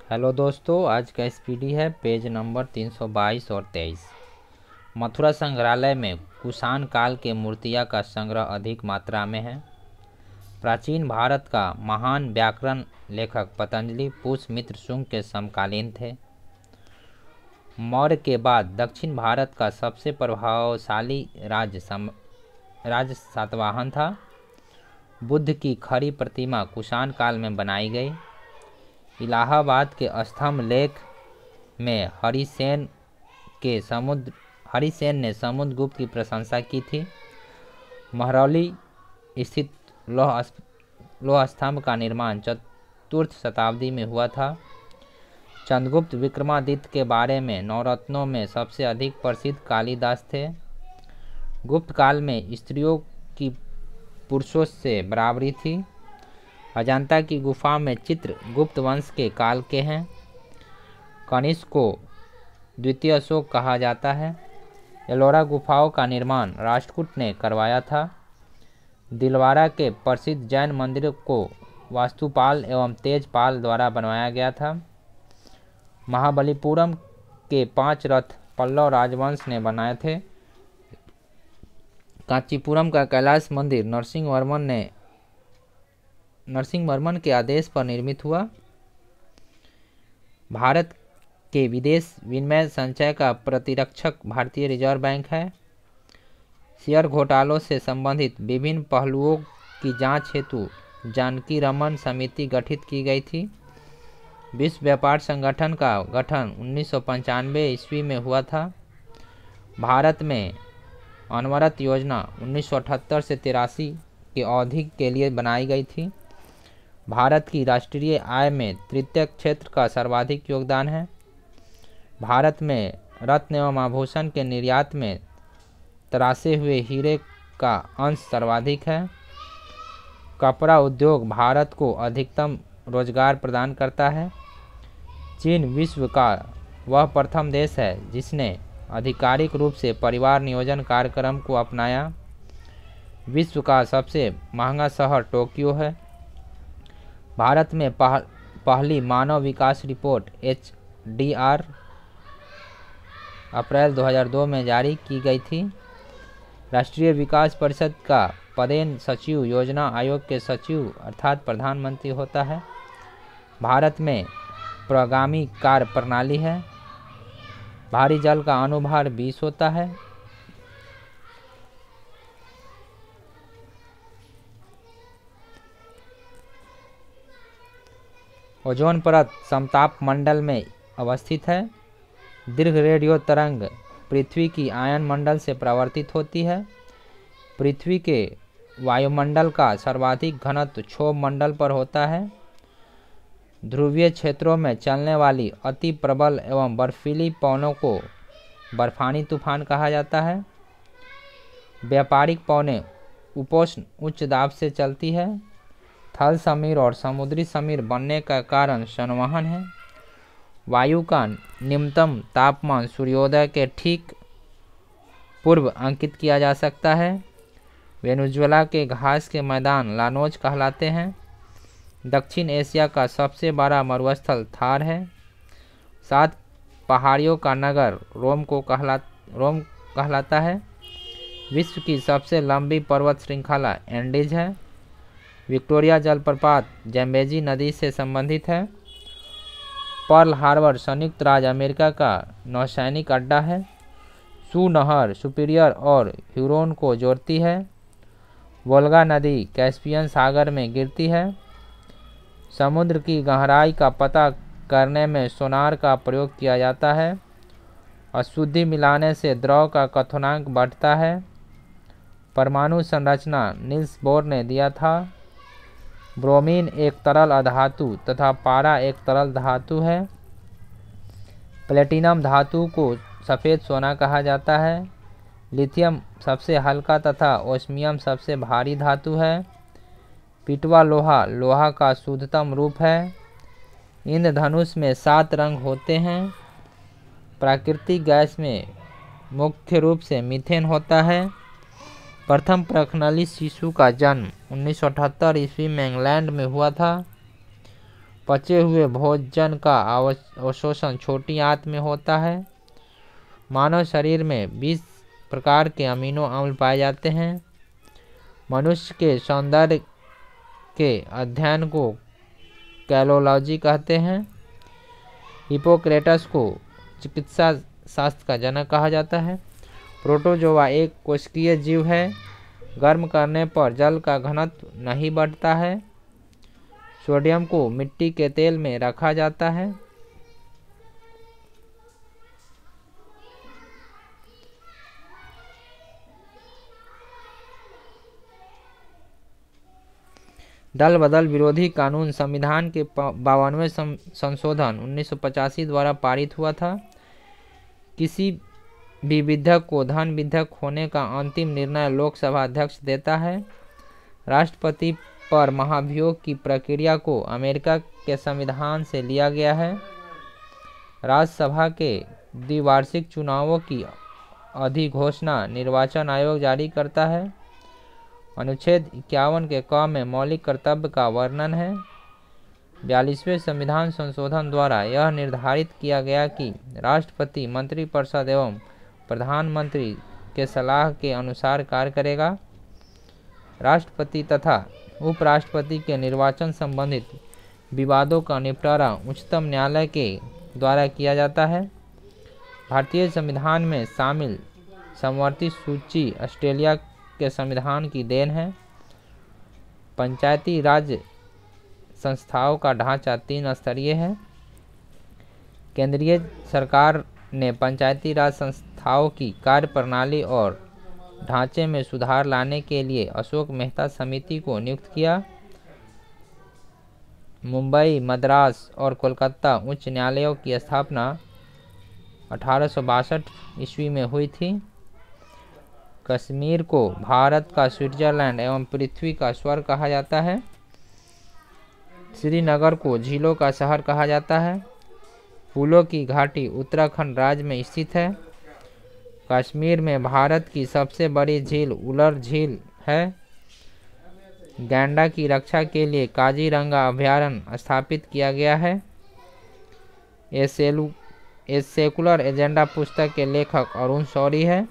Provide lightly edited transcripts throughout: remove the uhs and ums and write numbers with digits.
Hello दोस्तों, आज का एसपीडी है पेज नंबर 322 और 23। मथुरा संग्रहालय में कुषाण काल के मूर्तियां का संग्रह अधिक मात्रा में है। प्राचीन भारत का महान व्याकरण लेखक पतंजलि पुष्यमित्र शुंग के समकालीन थे। मौर्य के बाद दक्षिण भारत का सबसे प्रभावशाली राज्य सातवाहन था। बुद्ध की खड़ी प्रतिमा कुषाण काल में बनाई गई। इलाहाबाद के स्तंभ लेख में हरिसेन ने समुद्रगुप्त की प्रशंसा की थी। महरौली स्थित लौह स्तंभ का निर्माण चतुर्थ शताब्दी में हुआ था। चंद्रगुप्त विक्रमादित्य के बारे में नवरत्नों में सबसे अधिक प्रसिद्ध कालिदास थे। गुप्त काल में स्त्रियों की पुरुषों से बराबरी थी। अजंता की गुफा में चित्र गुप्त वंश के काल के हैं। कनिष्क को द्वितीय अशोक कहा जाता है। एलोरा गुफाओं का निर्माण राष्ट्रकूट ने करवाया था। दिलवारा के प्रसिद्ध जैन मंदिर को वास्तुपाल एवं तेजपाल द्वारा बनवाया गया था। महाबलीपुरम के 5 रथ पल्लव राजवंश ने बनाए थे। कांचीपुरम का कैलाश मंदिर नरसिंहवर्मन के आदेश पर निर्मित हुआ। भारत के विदेश विनिमय संचय का प्रतिरक्षक भारतीय रिजर्व बैंक है। शेयर घोटालों से संबंधित विभिन्न पहलुओं की जांच हेतु जानकी रमन समिति गठित की गई थी। विश्व व्यापार संगठन का गठन 1995 ईस्वी में हुआ था। भारत में अनवरत योजना 1978 से 83 की अवधि के लिए बनाई गई थी। भारत की राष्ट्रीय आय में तृतीय क्षेत्र का सर्वाधिक योगदान है। भारत में रत्न एवं आभूषण के निर्यात में तरासे हुए हीरे का अंश सर्वाधिक है। कपड़ा उद्योग भारत को अधिकतम रोजगार प्रदान करता है। चीन विश्व का वह प्रथम देश है जिसने आधिकारिक रूप से परिवार नियोजन कार्यक्रम को अपनाया। विश्व का सबसे महंगा शहर टोक्यो है। भारत में पहली मानव विकास रिपोर्ट HDR अप्रैल 2002 में जारी की गई थी। राष्ट्रीय विकास परिषद का पदेन सचिव योजना आयोग के सचिव अर्थात प्रधानमंत्री होता है। भारत में प्रगामी कार्य प्रणाली है। भारी जल का अनुभार 20 होता है। ओजोन परत समताप मंडल में अवस्थित है। दीर्घ रेडियो तरंग पृथ्वी की आयन मंडल से प्रवर्तित होती है। पृथ्वी के वायुमंडल का सर्वाधिक घनत्व क्षोभ मंडल पर होता है। ध्रुवीय क्षेत्रों में चलने वाली अति प्रबल एवं बर्फीली पवनों को बर्फानी तूफान कहा जाता है। व्यापारिक पवनें उपोष्ण उच्च दाब से चलती है। थल समीर और समुद्री समीर बनने का कारण संवहन है। वायु का निम्नतम तापमान सूर्योदय के ठीक पूर्व अंकित किया जा सकता है। वेनेजुएला के घास के मैदान लानोज कहलाते हैं। दक्षिण एशिया का सबसे बड़ा मरुस्थल थार है। 7 पहाड़ियों का नगर रोम कहलाता है। विश्व की सबसे लंबी पर्वत श्रृंखला एंडीज है। विक्टोरिया जलप्रपात जैम्बेजी नदी से संबंधित है। पर्ल हार्बर संयुक्त राज्य अमेरिका का नौसैनिक अड्डा है। सू नहर सुपीरियर और ह्यूरोन को जोड़ती है। वोल्गा नदी कैस्पियन सागर में गिरती है। समुद्र की गहराई का पता करने में सोनार का प्रयोग किया जाता है। अशुद्धि मिलाने से द्रव का क्वथनांक बढ़ता है। परमाणु संरचना नील्स बोर ने दिया था। ब्रोमीन एक तरल अधातु तथा पारा एक तरल धातु है। प्लेटिनम धातु को सफ़ेद सोना कहा जाता है। लिथियम सबसे हल्का तथा ओस्मियम सबसे भारी धातु है। पिटवा लोहा का शुद्धतम रूप है। इंद्रधनुष में 7 रंग होते हैं। प्राकृतिक गैस में मुख्य रूप से मीथेन होता है। प्रथम प्रखनली शिशु का जन्म 1978 ईस्वी में इंग्लैंड में हुआ था। पचे हुए भोजन का अवशोषण छोटी आंत में होता है। मानव शरीर में 20 प्रकार के अमीनो अम्ल पाए जाते हैं। मनुष्य के सौंदर्य के अध्ययन को कैलोलॉजी कहते हैं। हिपोक्रेटस को चिकित्सा शास्त्र का जनक कहा जाता है। प्रोटोजोआ एक कोशिकीय जीव है। गर्म करने पर जल का घनत्व नहीं बढ़ता है। सोडियम को मिट्टी के तेल में रखा जाता है। दल बदल विरोधी कानून संविधान के 52वें संशोधन 1985 द्वारा पारित हुआ था। किसी भी विधेयक को धन विधेयक होने का अंतिम निर्णय लोकसभा अध्यक्ष देता है। राष्ट्रपति पर महाभियोग की प्रक्रिया को अमेरिका के संविधान से लिया गया है। राज्यसभा के द्विवार्षिक चुनावों की अधिघोषणा निर्वाचन आयोग जारी करता है। अनुच्छेद 51 के क में मौलिक कर्तव्य का वर्णन है। 42वें संविधान संशोधन द्वारा यह निर्धारित किया गया कि राष्ट्रपति मंत्रिपरिषद एवं प्रधानमंत्री के सलाह के अनुसार कार्य करेगा। राष्ट्रपति तथा उपराष्ट्रपति के निर्वाचन संबंधित विवादों का निपटारा उच्चतम न्यायालय के द्वारा किया जाता है। भारतीय संविधान में शामिल समवर्ती सूची ऑस्ट्रेलिया के संविधान की देन है। पंचायती राज संस्थाओं का ढांचा 3 स्तरीय है। केंद्रीय सरकार ने पंचायती राज संस्थाओं की कार्यप्रणाली और ढांचे में सुधार लाने के लिए अशोक मेहता समिति को नियुक्त किया। मुंबई, मद्रास और कोलकाता उच्च न्यायालयों की स्थापना 1862 ईस्वी में हुई थी। कश्मीर को भारत का स्विट्जरलैंड एवं पृथ्वी का स्वर्ग कहा जाता है। श्रीनगर को झीलों का शहर कहा जाता है। फूलों की घाटी उत्तराखंड राज्य में स्थित है। कश्मीर में भारत की सबसे बड़ी झील उलर झील है। गैंडा की रक्षा के लिए काजीरंगा अभयारण्य स्थापित किया गया है। ए सेकुलर एजेंडा पुस्तक के लेखक अरुण शौरी है।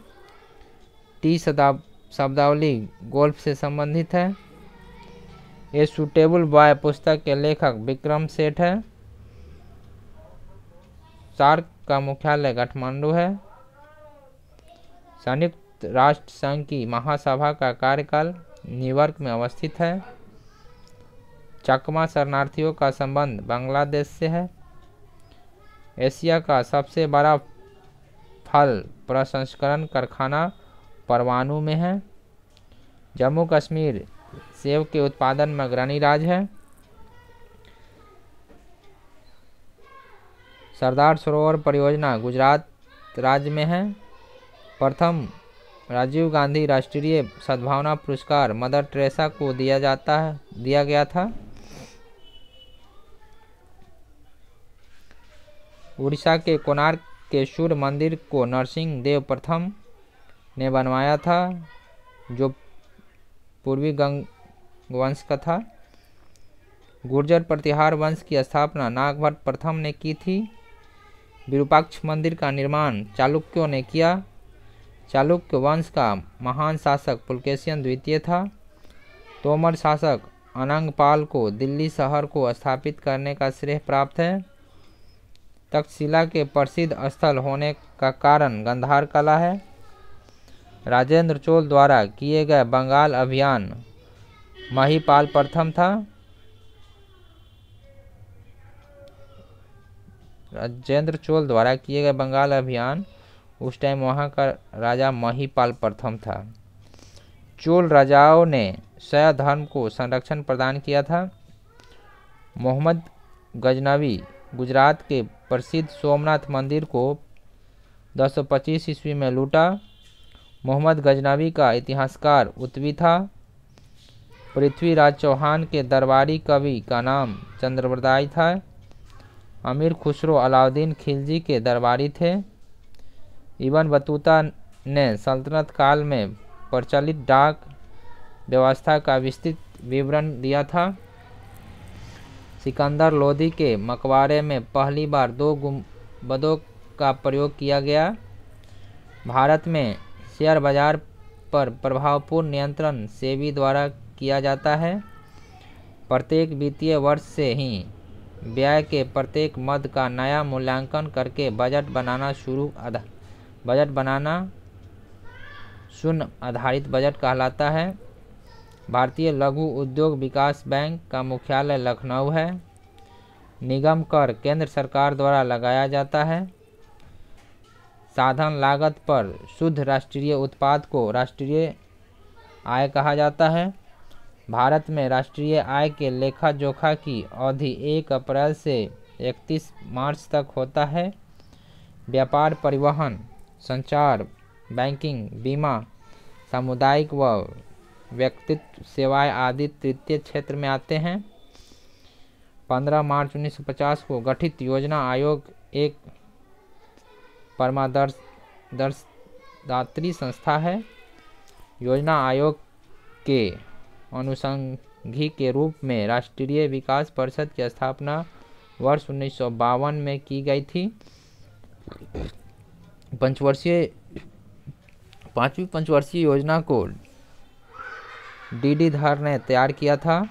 टी शब्दावली गोल्फ से संबंधित है। ए सूटेबल बॉय पुस्तक के लेखक विक्रम सेठ है। सार्क का मुख्यालय काठमांडू है। संयुक्त राष्ट्र संघ की महासभा का कार्यकाल न्यूयॉर्क में अवस्थित है। चकमा शरणार्थियों का संबंध बांग्लादेश से है। एशिया का सबसे बड़ा फल प्रसंस्करण कारखाना परवाणु में है। जम्मू कश्मीर सेब के उत्पादन में अग्रणी राज्य है। सरदार सरोवर परियोजना गुजरात राज्य में है। प्रथम राजीव गांधी राष्ट्रीय सद्भावना पुरस्कार मदर टेरेसा को दिया गया था। उड़ीसा के कोणार्क के सूर्य मंदिर को नरसिंह देव प्रथम ने बनवाया था, जो पूर्वी गंग वंश का था। गुर्जर प्रतिहार वंश की स्थापना नागभट्ट प्रथम ने की थी। विरूपाक्ष मंदिर का निर्माण चालुक्यों ने किया। चालुक्य वंश का महान शासक पुलकेशिन द्वितीय था। तोमर शासक अनंगपाल को दिल्ली शहर को स्थापित करने का श्रेय प्राप्त है। तक्षशिला के प्रसिद्ध स्थल होने का कारण गंधार कला है। राजेंद्र चोल द्वारा किए गए बंगाल अभियान महिपाल प्रथम था। राजेंद्र चोल द्वारा किए गए बंगाल अभियान उस टाइम वहाँ का राजा महिपाल प्रथम था। चोल राजाओं ने शैव धर्म को संरक्षण प्रदान किया था। मोहम्मद गजनवी गुजरात के प्रसिद्ध सोमनाथ मंदिर को 1025 ईस्वी में लूटा। मोहम्मद गजनवी का इतिहासकार उत्वी था। पृथ्वीराज चौहान के दरबारी कवि का नाम चंद्रबरदाई था। अमीर खुसरो अलाउद्दीन खिलजी के दरबारी थे। इब्न बतूता ने सल्तनत काल में प्रचलित डाक व्यवस्था का विस्तृत विवरण दिया था। सिकंदर लोदी के मकबरे में पहली बार 2 गुंबदों का प्रयोग किया गया। भारत में शेयर बाजार पर प्रभावपूर्ण नियंत्रण सेबी द्वारा किया जाता है। प्रत्येक वित्तीय वर्ष से ही व्यय के प्रत्येक मद का नया मूल्यांकन करके बजट बनाना शून्य आधारित बजट कहलाता है। भारतीय लघु उद्योग विकास बैंक का मुख्यालय लखनऊ है। निगम कर केंद्र सरकार द्वारा लगाया जाता है। साधन लागत पर शुद्ध राष्ट्रीय उत्पाद को राष्ट्रीय आय कहा जाता है। भारत में राष्ट्रीय आय के लेखा जोखा की अवधि 1 अप्रैल से 31 मार्च तक होता है। व्यापार, परिवहन, संचार, बैंकिंग, बीमा, सामुदायिक व व्यक्तिगत सेवाएं आदि तृतीय क्षेत्र में आते हैं। 15 मार्च 1950 को गठित योजना आयोग एक परामर्शदात्री संस्था है। योजना आयोग के अनुषंगी के रूप में राष्ट्रीय विकास परिषद की स्थापना वर्ष 1952 में की गई थी। पांचवी पंचवर्षीय योजना को डी धर ने तैयार किया था।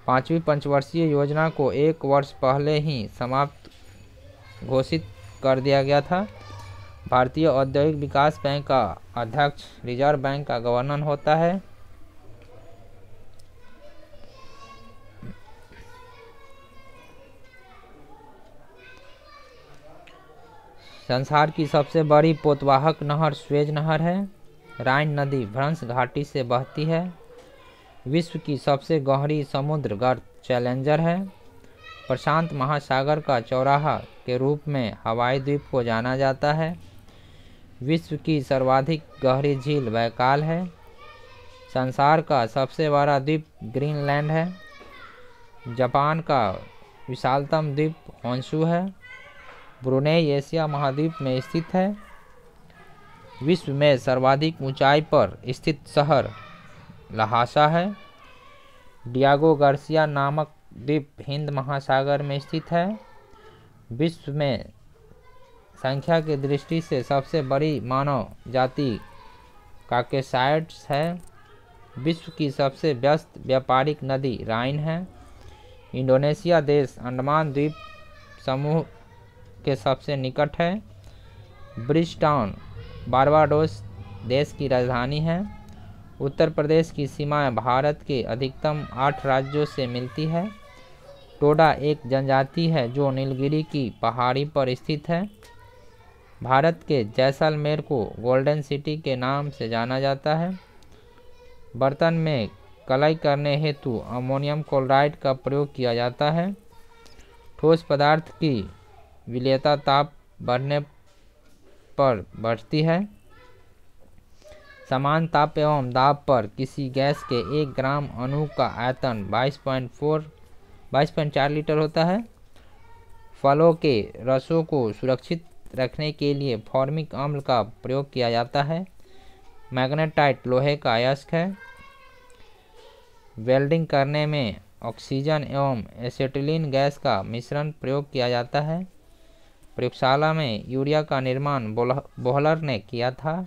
5वीं पंचवर्षीय योजना को 1 वर्ष पहले ही समाप्त घोषित कर दिया गया था। भारतीय औद्योगिक विकास बैंक का अध्यक्ष रिजर्व बैंक का गवर्नर होता है। संसार की सबसे बड़ी पोतवाहक नहर स्वेज नहर है। राइन नदी भ्रंश घाटी से बहती है। विश्व की सबसे गहरी समुद्र गर्त चैलेंजर है। प्रशांत महासागर का चौराहा के रूप में हवाई द्वीप को जाना जाता है। विश्व की सर्वाधिक गहरी झील बैकाल है। संसार का सबसे बड़ा द्वीप ग्रीनलैंड है। जापान का विशालतम द्वीप होन्शु है। ब्रुनेई एशिया महाद्वीप में स्थित है। विश्व में सर्वाधिक ऊंचाई पर स्थित शहर लहासा है। डियागो गार्सिया नामक द्वीप हिंद महासागर में स्थित है। विश्व में संख्या की दृष्टि से सबसे बड़ी मानव जाति काकेसाइड्स है। विश्व की सबसे व्यस्त व्यापारिक नदी राइन है। इंडोनेशिया देश अंडमान द्वीप समूह के सबसे निकट है। ब्रिजटाउन बारबाडोस देश की राजधानी है। उत्तर प्रदेश की सीमाएं भारत के अधिकतम 8 राज्यों से मिलती है। टोडा एक जनजाति है जो नीलगिरी की पहाड़ी पर स्थित है। भारत के जैसलमेर को गोल्डन सिटी के नाम से जाना जाता है। बर्तन में कलाई करने हेतु अमोनियम क्लोराइड का प्रयोग किया जाता है। ठोस पदार्थ की विलेयता ताप बढ़ने पर बढ़ती है। समान ताप एवं दाब पर किसी गैस के 1 ग्राम अणु का आयतन 22.4 लीटर होता है। फलों के रसों को सुरक्षित रखने के लिए फॉर्मिक अम्ल का प्रयोग किया जाता है। मैग्नेटाइट लोहे का अयस्क है। वेल्डिंग करने में ऑक्सीजन एवं एसिटिलीन गैस का मिश्रण प्रयोग किया जाता है। प्रयोगशाला में यूरिया का निर्माण बोहलर ने किया था।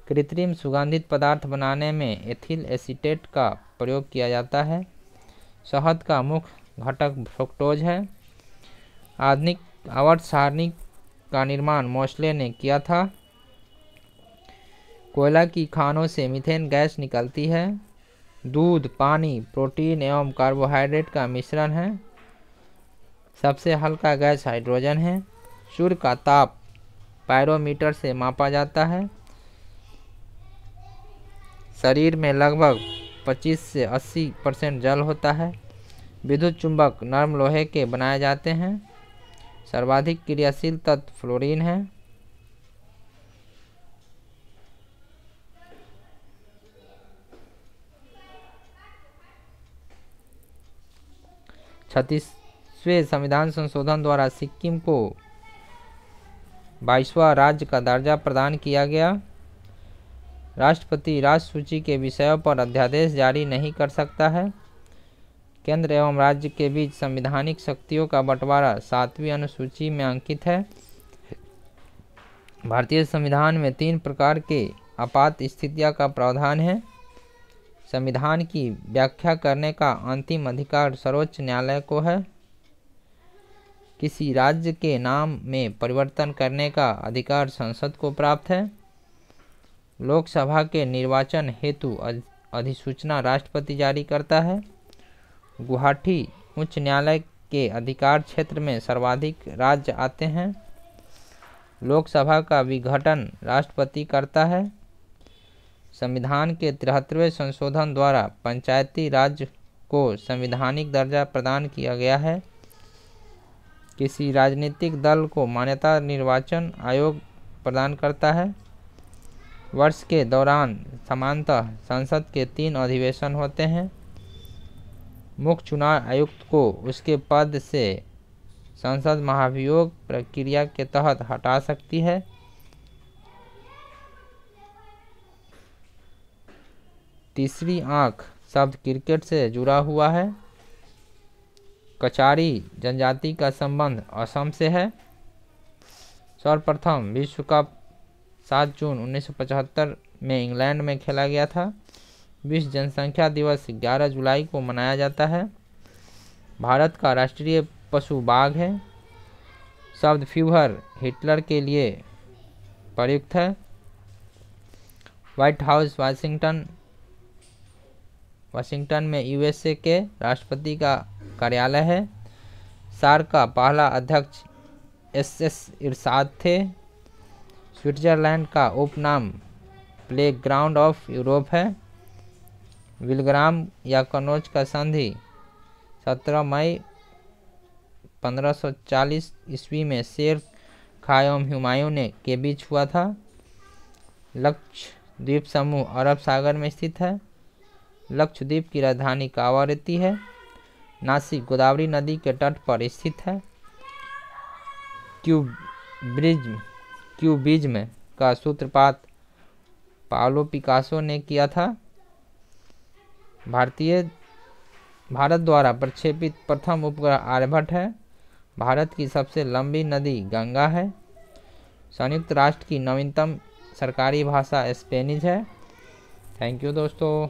कृत्रिम सुगंधित पदार्थ बनाने में एथिल एसीटेट का प्रयोग किया जाता है। शहद का मुख्य घटक फ्रुक्टोज है। आधुनिक आवर्त सारणी का निर्माण मोस्ले ने किया था। कोयला की खानों से मीथेन गैस निकलती है। दूध, पानी, प्रोटीन एवं कार्बोहाइड्रेट का मिश्रण है। सबसे हल्का गैस हाइड्रोजन है। सूर्य का ताप पायरोमीटर से मापा जाता है। शरीर में लगभग 25 से 80% जल होता है। विद्युत चुंबक नरम लोहे के बनाए जाते हैं। सर्वाधिक क्रियाशील तत्व फ्लोरीन है। छत्तीसवें संविधान संशोधन द्वारा सिक्किम को 22वां राज्य का दर्जा प्रदान किया गया। राष्ट्रपति राज्य सूची के विषयों पर अध्यादेश जारी नहीं कर सकता है। केंद्र एवं राज्य के बीच संवैधानिक शक्तियों का बंटवारा 7वीं अनुसूची में अंकित है। भारतीय संविधान में 3 प्रकार के आपात स्थितियों का प्रावधान है। संविधान की व्याख्या करने का अंतिम अधिकार सर्वोच्च न्यायालय को है। किसी राज्य के नाम में परिवर्तन करने का अधिकार संसद को प्राप्त है। लोकसभा के निर्वाचन हेतु अधिसूचना राष्ट्रपति जारी करता है। गुवाहाटी उच्च न्यायालय के अधिकार क्षेत्र में सर्वाधिक राज्य आते हैं। लोकसभा का विघटन राष्ट्रपति करता है। संविधान के 73वें संशोधन द्वारा पंचायती राज को संवैधानिक दर्जा प्रदान किया गया है। किसी राजनीतिक दल को मान्यता निर्वाचन आयोग प्रदान करता है। वर्ष के दौरान सामान्यतः संसद के 3 अधिवेशन होते हैं। मुख्य चुनाव आयुक्त को उसके पद से संसद महाभियोग प्रक्रिया के तहत हटा सकती है। तीसरी आंख शब्द क्रिकेट से जुड़ा हुआ है। कचारी जनजाति का संबंध असम से है। सर्वप्रथम विश्व कप 7 जून 1975 में इंग्लैंड में खेला गया था। विश्व जनसंख्या दिवस 11 जुलाई को मनाया जाता है। भारत का राष्ट्रीय पशु बाघ है। शब्द फ्यूहर हिटलर के लिए प्रयुक्त है। व्हाइट हाउस वाशिंगटन में यूएसए के राष्ट्रपति का कार्यालय है। सार्क का पहला अध्यक्ष एसएस इरशाद थे। स्विट्जरलैंड का उपनाम प्लेग्राउंड ऑफ यूरोप है। विलग्राम या कनौज का संधि 17 मई 1540 ईस्वी में शेर खां एवं हुमायूं के बीच हुआ था। लक्षद्वीप समूह अरब सागर में स्थित है। लक्षद्वीप की राजधानी कावारती है। नासिक गोदावरी नदी के तट पर स्थित है। क्यूबिज्म का सूत्रपात पाब्लो पिकासो ने किया था। भारत द्वारा प्रक्षेपित प्रथम उपग्रह आर्यभट्ट है। भारत की सबसे लंबी नदी गंगा है। संयुक्त राष्ट्र की नवीनतम सरकारी भाषा स्पेनिश है। थैंक यू दोस्तों।